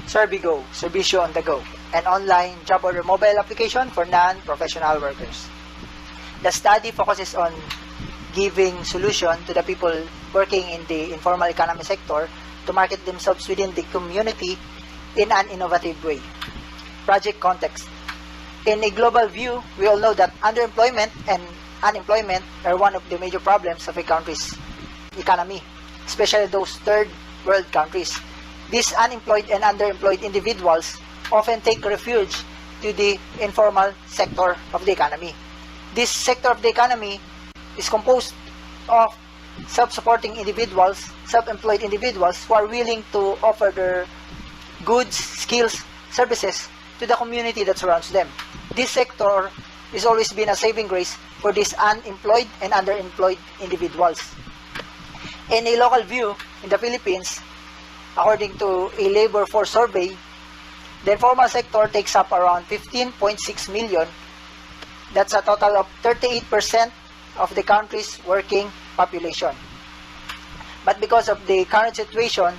SerbiGo, Serbisyo on the go, an online job order mobile application for non-professional workers. The study focuses on giving solution to the people working in the informal economy sector to market themselves within the community in an innovative way. Project context. In a global view, we all know that underemployment and unemployment are one of the major problems of a country's economy, especially those third world countries. These unemployed and underemployed individuals often take refuge to the informal sector of the economy. This sector of the economy is composed of self-supporting individuals, self-employed individuals who are willing to offer their goods, skills, services to the community that surrounds them. This sector has always been a saving grace for these unemployed and underemployed individuals. In a local view, in the Philippines, according to a labor force survey, the informal sector takes up around 15.6 million. That's a total of 38% of the country's working population. But because of the current situation,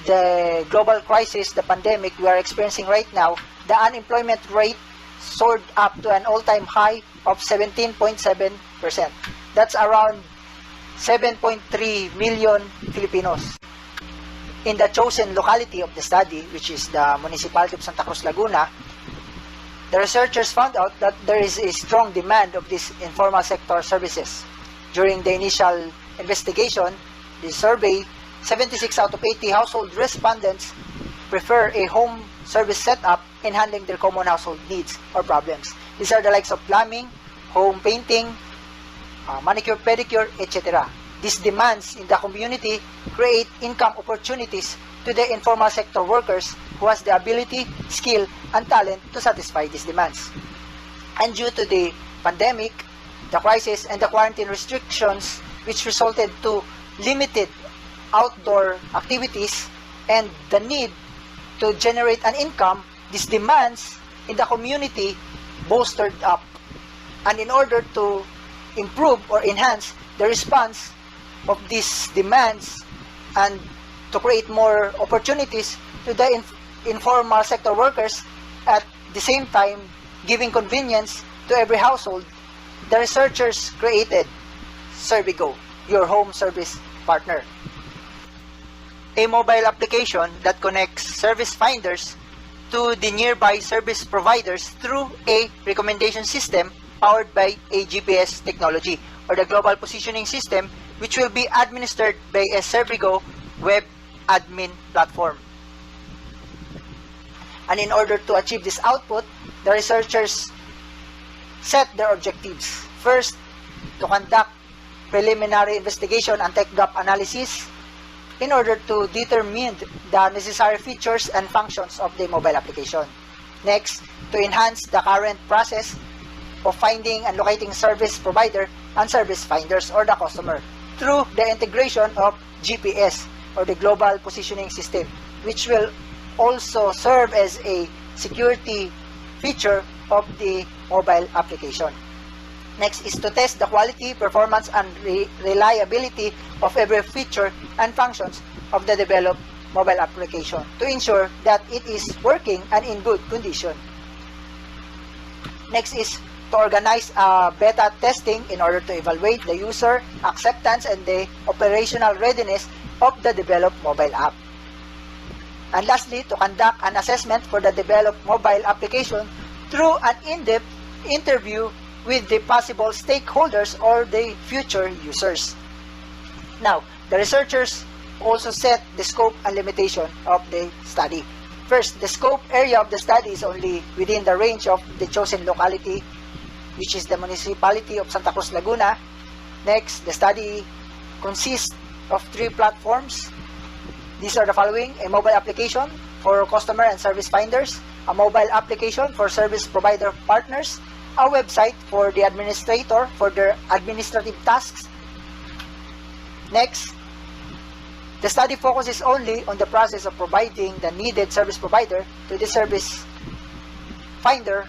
the global crisis, the pandemic we are experiencing right now, the unemployment rate soared up to an all-time high of 17.7%. That's around 7.3 million Filipinos. In the chosen locality of the study, which is the municipality of Santa Cruz, Laguna, the researchers found out that there is a strong demand of these informal sector services. During the initial investigation, the survey, 76 out of 80 household respondents prefer a home service setup in handling their common household needs or problems. These are the likes of plumbing, home painting, manicure, pedicure, etc. These demands in the community create income opportunities to the informal sector workers who has the ability, skill, and talent to satisfy these demands. And due to the pandemic, the crisis, and the quarantine restrictions, which resulted to limited outdoor activities and the need to generate an income, these demands in the community bolstered up. And in order to improve or enhance the response of these demands and to create more opportunities to the informal sector workers, at the same time giving convenience to every household, the researchers created SerbiGo, your home service partner, a mobile application that connects service finders to the nearby service providers through a recommendation system powered by a GPS technology, or the global positioning system, which will be administered by a SerbiGo web admin platform. And in order to achieve this output, the researchers set their objectives. First, to conduct preliminary investigation and tech gap analysis in order to determine the necessary features and functions of the mobile application. Next, to enhance the current process of finding and locating service provider and service finders or the customer through the integration of GPS, or the global positioning system, which will also serve as a security feature of the mobile application. Next is to test the quality, performance, and reliability of every feature and functions of the developed mobile application to ensure that it is working and in good condition. Next is to organize beta testing in order to evaluate the user acceptance and the operational readiness of the developed mobile app. And lastly, to conduct an assessment for the developed mobile application through an in-depth interview with the possible stakeholders or the future users. Now, the researchers also set the scope and limitation of the study. First, the scope area of the study is only within the range of the chosen locality, which is the municipality of Santa Cruz, Laguna. Next, the study consists of 3 platforms. These are the following: a mobile application for customer and service finders, a mobile application for service provider partners, a website for the administrator for their administrative tasks. Next, the study focuses only on the process of providing the needed service provider to the service finder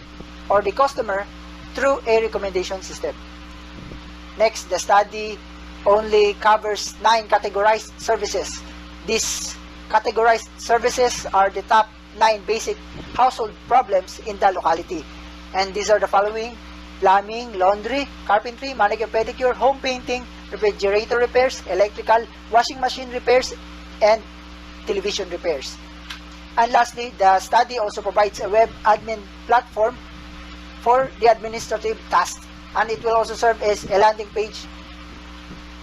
or the customer through a recommendation system. Next, the study only covers 9 categorized services. These categorized services are the top 9 basic household problems in the locality. And these are the following: plumbing, laundry, carpentry, manicure, pedicure, home painting, refrigerator repairs, electrical, washing machine repairs, and television repairs. And lastly, the study also provides a web admin platform for the administrative tasks, and it will also serve as a landing page.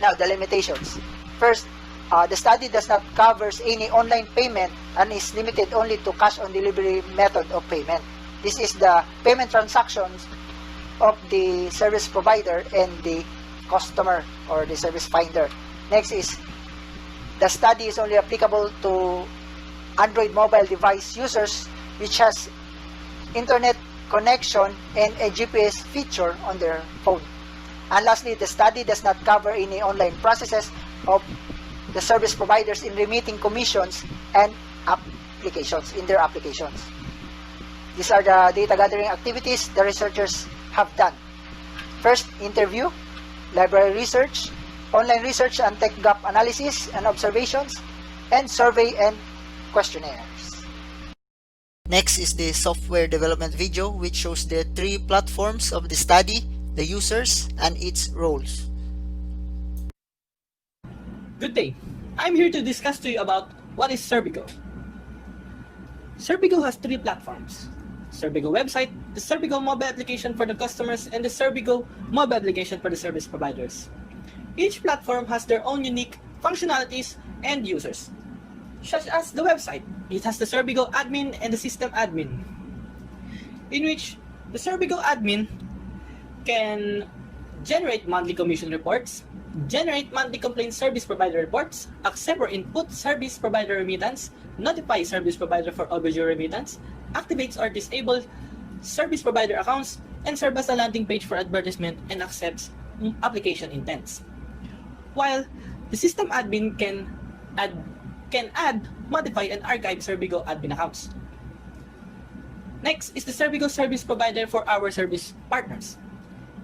Now, the limitations. First, the study does not cover any online payment and is limited only to cash on delivery method of payment. This is the payment transactions of the service provider and the customer or the service finder. Next is, the study is only applicable to Android mobile device users which has internet connection and a GPS feature on their phone. And lastly, the study does not cover any online processes of the service providers in remitting commissions and applications in their applications. These are the data gathering activities the researchers have done. First, interview, library research, online research and tech gap analysis and observations, and survey and questionnaires. Next is the software development video, which shows the 3 platforms of the study, the users, and its roles. Good day. I'm here to discuss to you about what is SerbiGo. SerbiGo has 3 platforms: SerbiGo website, the SerbiGo mobile application for the customers, and the SerbiGo mobile application for the service providers. Each platform has their own unique functionalities and users. Such as the website, it has the SerbiGo admin and the system admin, in which the SerbiGo admin can generate monthly commission reports, generate monthly complaint service provider reports, accept or input service provider remittance, notify service provider for overdue remittance, activates or disables service provider accounts, and serve as a landing page for advertisement and accepts application intents. While the system admin can add, modify, and archive SerbiGo admin accounts. Next is the SerbiGo service provider for our service partners.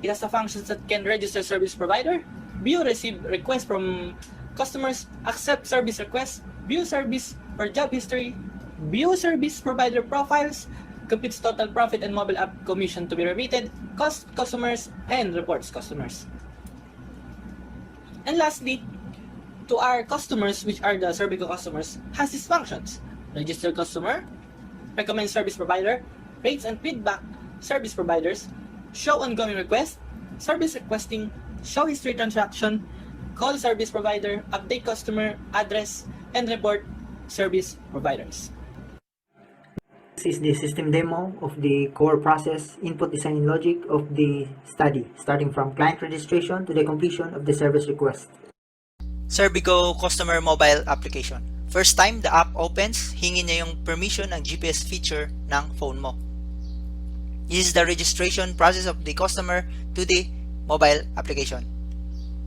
It has the functions that can register service provider, view receive requests from customers, accept service requests, view service or job history, view service provider profiles, computes total profit and mobile app commission to be remitted, cost customers, and reports customers. And lastly, to our customers, which are the SerbiGo customers, has these functions: register customer, recommend service provider, rates and feedback service providers, show ongoing request, service requesting, show history transaction, call service provider, update customer address, and report service providers. This is the system demo of the core process, input, design, and logic of the study, starting from client registration to the completion of the service request. SerbiGo Customer Mobile Application. First time the app opens, hingin niya yung permission ng GPS feature ng phone mo. This is the registration process of the customer to the mobile application.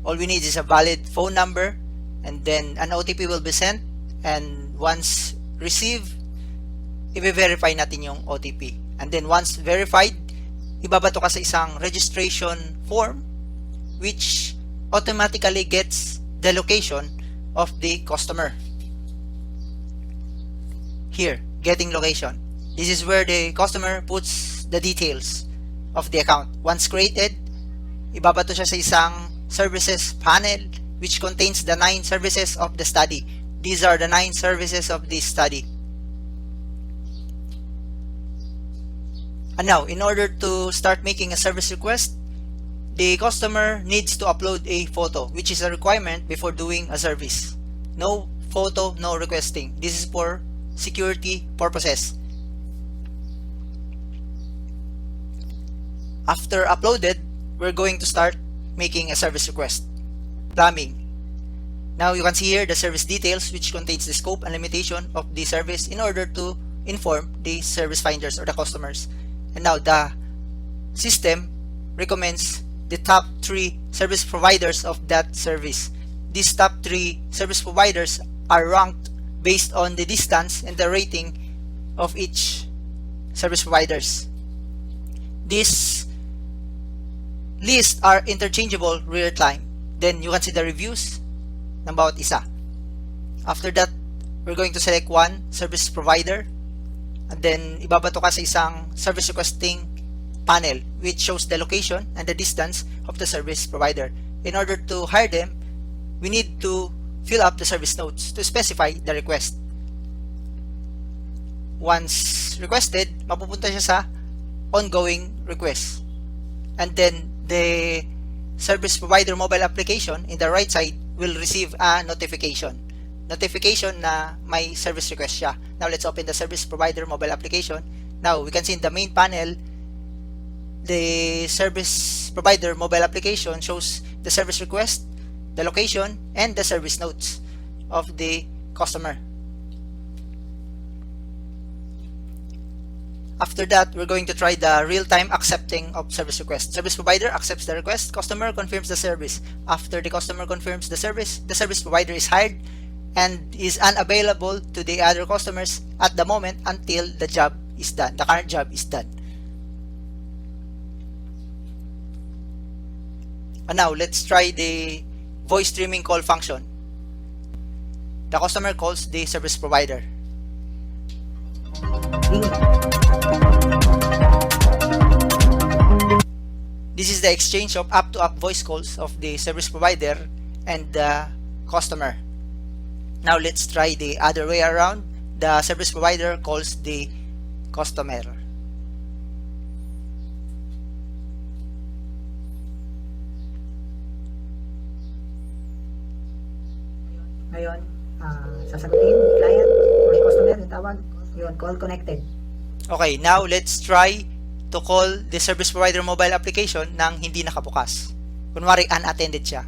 All we need is a valid phone number, and then an OTP will be sent, and once received, i-verify natin yung OTP. And then once verified, ibabato ka sa isang registration form which automatically gets the location of the customer. Here, getting location. This is where the customer puts the details of the account. Once created, ibabato siya sa isang services panel which contains the 9 services of the study. These are the 9 services of this study. And now, in order to start making a service request, the customer needs to upload a photo, which is a requirement before doing a service. No photo, no requesting. This is for security purposes. After uploaded, we're going to start making a service request. Plumbing. Now you can see here the service details, which contains the scope and limitation of the service in order to inform the service finders or the customers. And now the system recommends the top 3 service providers of that service. These top 3 service providers are ranked based on the distance and the rating of each service providers. These lists are interchangeable real time. Then you can see the reviews ng bawat isa. After that, we're going to select one service provider, and then ibabato ka sa isang service requesting panel which shows the location and the distance of the service provider. In order to hire them, we need to fill up the service notes to specify the request. Once requested, mapupunta siya sa ongoing request. And then the service provider mobile application in the right side will receive a notification na may service request siya. Now let's open the service provider mobile application. Now we can see in the main panel, the service provider mobile application shows the service request, the location, and the service notes of the customer. After that, we're going to try the real-time accepting of service request. Service provider accepts the request, customer confirms the service. After the customer confirms the service provider is hired and is unavailable to the other customers at the moment until the job is done. The current job is done. And now, let's try the voice streaming call function. The customer calls the service provider. This is the exchange of up-to-up voice calls of the service provider and the customer. Now let's try the other way around. The service provider calls the customer. Ngayon, sasagutin ni client or customer yung tawag. Yun, call connected. Okay, now let's try to call the service provider mobile application nang hindi nakabukas. Kunwari, unattended siya.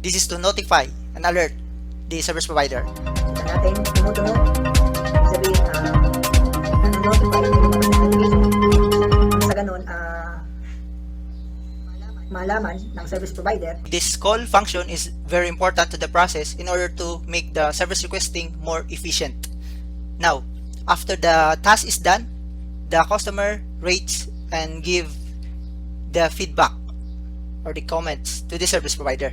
This is to notify and alert the service provider. Kita natin, tumutunog. Sabihin, notify sa ganun, malaman ng service provider. This call function is very important to the process in order to make the service requesting more efficient. Now, after the task is done, the customer rates and give the feedback or the comments to the service provider.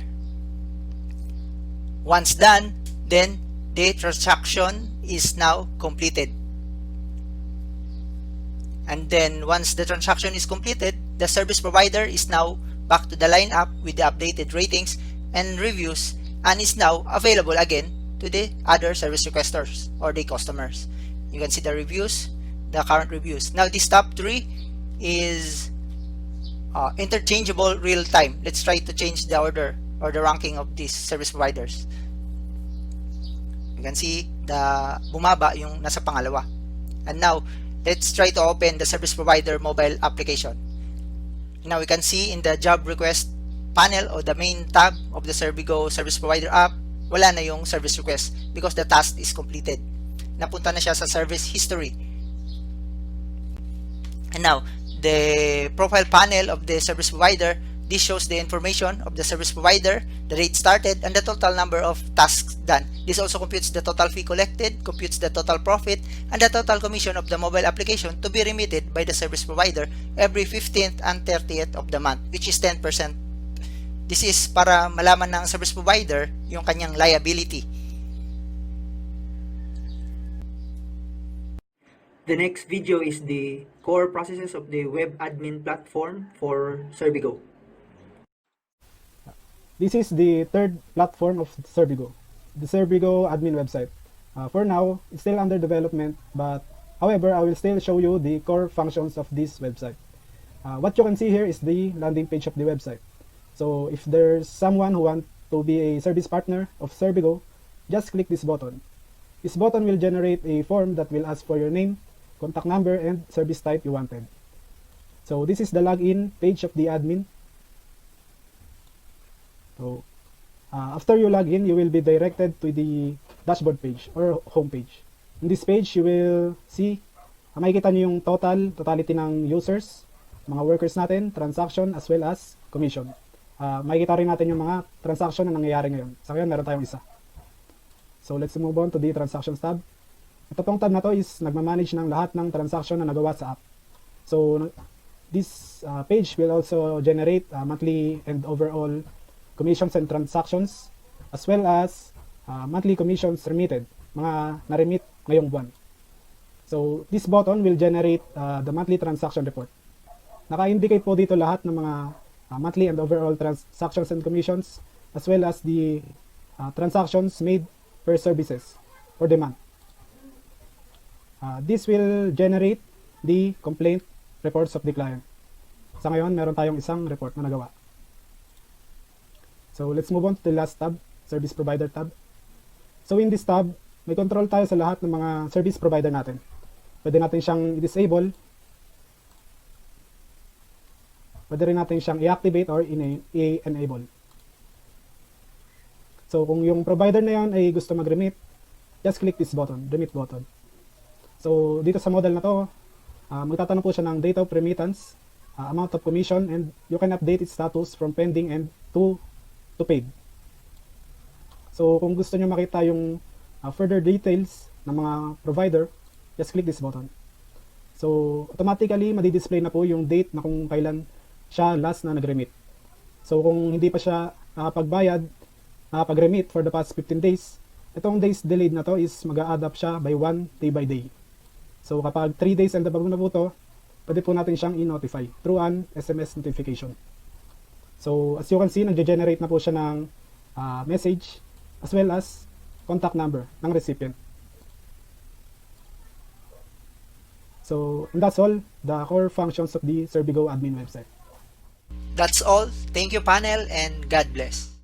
Once done, then the transaction is now completed. And then once the transaction is completed, the service provider is now back to the lineup with the updated ratings and reviews and is now available again to the other service requesters or the customers. You can see the reviews, the current reviews. Now this top 3 is interchangeable real time. Let's try to change the order or the ranking of these service providers. You can see the bumaba yung nasa pangalawa. And now let's try to open the service provider mobile application. Now we can see in the job request panel or the main tab of the SerbiGo service provider app, wala na yung service request because the task is completed. Napunta na siya sa service history. And now, the profile panel of the service provider, this shows the information of the service provider, the rate started, and the total number of tasks done. This also computes the total fee collected, computes the total profit, and the total commission of the mobile application to be remitted by the service provider every 15th and 30th of the month, which is 10%. This is para malaman ng service provider yung kanyang liability. The next video is the core processes of the web admin platform for SerbiGo. This is the third platform of SerbiGo, the SerbiGo admin website. For now, it's still under development, but however, I will still show you the core functions of this website. What you can see here is the landing page of the website. So if there's someone who wants to be a service partner of SerbiGo, just click this button. This button will generate a form that will ask for your name, contact number, and service type you wanted. So this is the login page of the admin. So after you log in, you will be directed to the dashboard page or home page. In this page, you will see, makikita nyo yung totality ng users, mga workers natin, transaction, as well as commission. Makikita rin natin yung mga transaction na nangyayari ngayon. Sa ngayon, meron tayong isa. So let's move on to the transactions tab. Ito pong tab na to is nagmamanage ng lahat ng transaction na nagawa sa app. So this page will also generate monthly and overall commissions and transactions, as well as monthly commissions remitted mga na-remit ngayong buwan. So, this button will generate the monthly transaction report. Naka-indicate po dito lahat ng mga monthly and overall transactions and commissions, as well as the transactions made per services for the month. This will generate the complaint reports of the client. Sa ngayon, meron tayong isang report na nagawa. So, let's move on to the last tab, Service Provider tab. So, in this tab, may control tayo sa lahat ng mga service provider natin. Pwede natin siyang i-disable. Pwede rin natin siyang i-activate or i-enable. So, kung yung provider na yan ay gusto mag-remit, just click this button, remit button. So, dito sa model na to, magtatanong po siya ng date of remittance, amount of commission, and you can update its status from pending and to paid. So, kung gusto nyo makita yung further details ng mga provider, just click this button. So, automatically, madi-display na po yung date na kung kailan siya last na nag-remit. So, kung hindi pa siya nakapagbayad, nakapag-remit for the past 15 days, itong days delayed na to is mag-a-add up siya by 1 day by day. So, kapag 3 days and above na po to, pwede po natin siyang i-notify through an SMS notification. So, as you can see, nag-generate na po siya ng message as well as contact number ng recipient. So, and that's all the core functions of the SerbiGo admin website. That's all. Thank you, panel, and God bless.